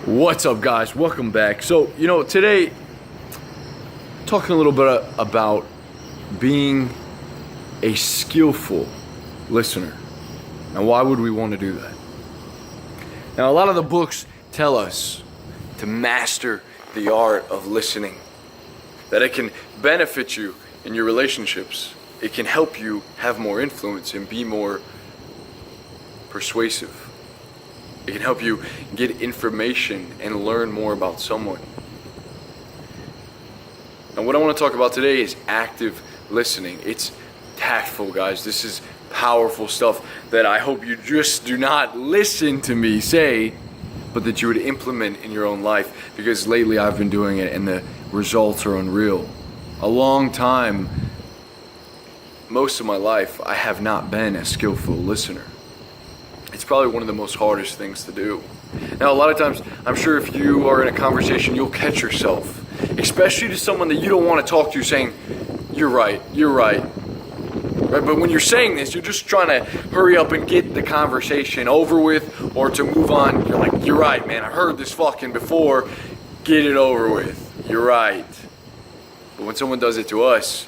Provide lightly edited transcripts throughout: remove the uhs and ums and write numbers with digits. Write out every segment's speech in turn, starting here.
What's up, guys? Welcome back. So, today, talking a little bit about being a skillful listener. Now, why would we want to do that? Now, a lot of the books tell us to master the art of listening, that it can benefit you in your relationships. It can help you have more influence and be more persuasive. It can help you get information and learn more about someone. And what I want to talk about today is active listening. It's tactful, guys. This is powerful stuff that I hope you just do not listen to me say, but that you would implement in your own life, because lately I've been doing it and the results are unreal. A long time, most of my life, I have not been a skillful listener. It's probably one of the most hardest things to do. Now, a lot of times, I'm sure if you are in a conversation, you'll catch yourself, especially to someone that you don't want to talk to, saying, you're right. Right? But when you're saying this, you're just trying to hurry up and get the conversation over with or to move on. You're like, you're right, man. I heard this fucking before. Get it over with. You're right. But when someone does it to us,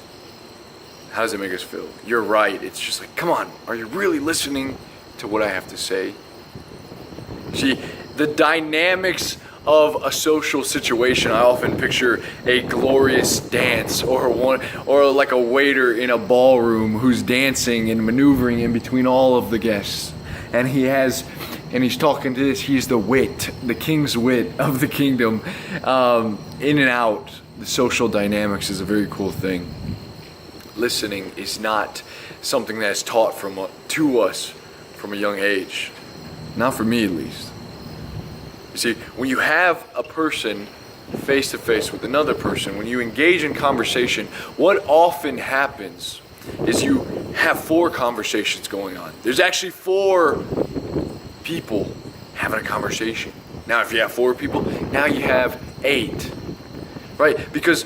how does it make us feel? You're right. It's just like, come on, are you really listening to what I have to say? See, the dynamics of a social situation, I often picture a glorious dance or like a waiter in a ballroom who's dancing and maneuvering in between all of the guests. And he's talking to this, he's the wit, the king's wit of the kingdom, in and out. The social dynamics is a very cool thing. Listening is not something that is taught to us from a young age. Not for me, at least. You see, when you have a person face to face with another person, when you engage in conversation, what often happens is you have 4 conversations going on. There's actually 4 people having a conversation. Now, if you have 4 people, now you have 8. Right? Because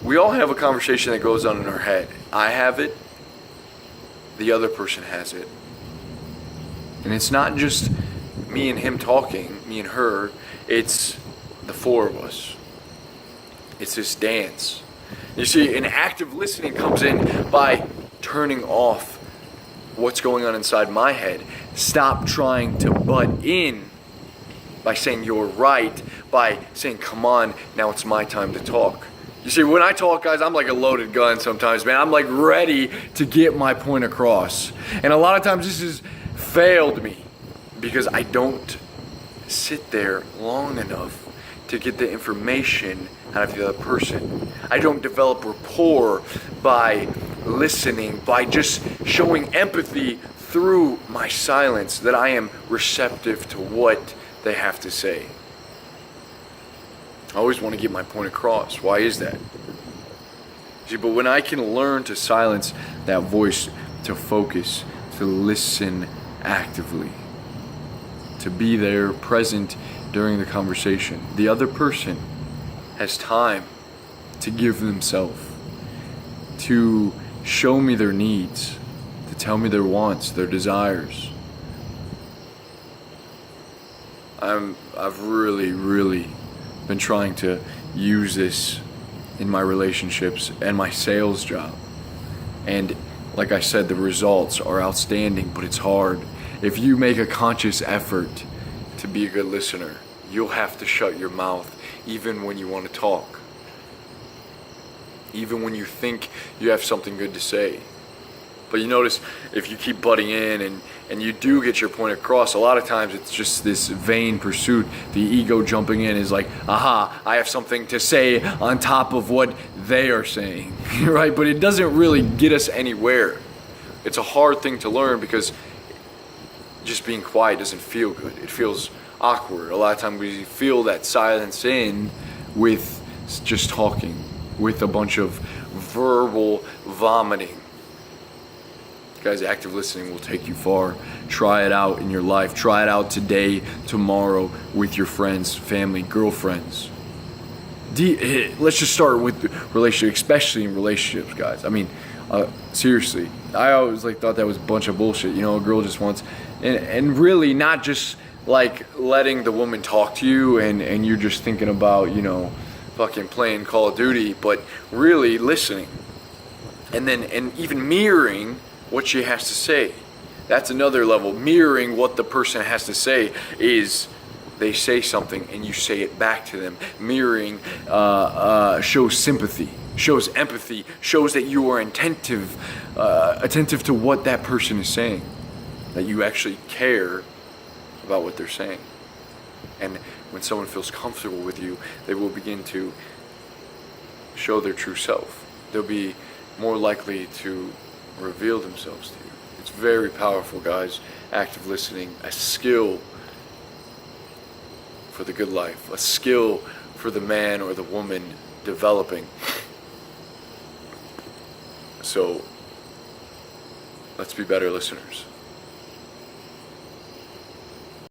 we all have a conversation that goes on in our head. I have it. The other person has it. And it's not just me and him talking, me and her, it's the 4 of us. It's this dance. You see, an active listening comes in by turning off what's going on inside my head. Stop trying to butt in by saying you're right, by saying, come on, now it's my time to talk. You see, when I talk, guys, I'm like a loaded gun sometimes, man. I'm like ready to get my point across. And a lot of times this has failed me because I don't sit there long enough to get the information out of the other person. I don't develop rapport by listening, by just showing empathy through my silence, that I am receptive to what they have to say. I always want to get my point across. Why is that? See, but when I can learn to silence that voice, to focus, to listen actively, to be there present during the conversation, the other person has time to give themselves, to show me their needs, to tell me their wants, their desires. I've really been trying to use this in my relationships and my sales job. And like I said, the results are outstanding, but it's hard. If you make a conscious effort to be a good listener, you'll have to shut your mouth even when you want to talk. Even when you think you have something good to say. But you notice if you keep butting in and you do get your point across, a lot of times it's just this vain pursuit. The ego jumping in is like, aha, I have something to say on top of what they are saying, right? But it doesn't really get us anywhere. It's a hard thing to learn because just being quiet doesn't feel good. It feels awkward. A lot of times we feel that silence in with just talking, with a bunch of verbal vomiting. Guys, active listening will take you far. Try it out in your life. Try it out today, tomorrow, with your friends, family, girlfriends. Let's just start with relationships, especially in relationships, guys. I mean, seriously, I always thought that was a bunch of bullshit. A girl just wants, and really not just like letting the woman talk to you and you're just thinking about, you know, fucking playing Call of Duty, but really listening. And even mirroring what she has to say. That's another level. Mirroring what the person has to say is they say something and you say it back to them. Mirroring shows sympathy, shows empathy, shows that you are attentive to what that person is saying, that you actually care about what they're saying. And when someone feels comfortable with you, they will begin to show their true self. They'll be more likely to reveal themselves to you. It's very powerful, guys. Active listening, a skill for the good life, a skill for the man or the woman developing. So let's be better listeners.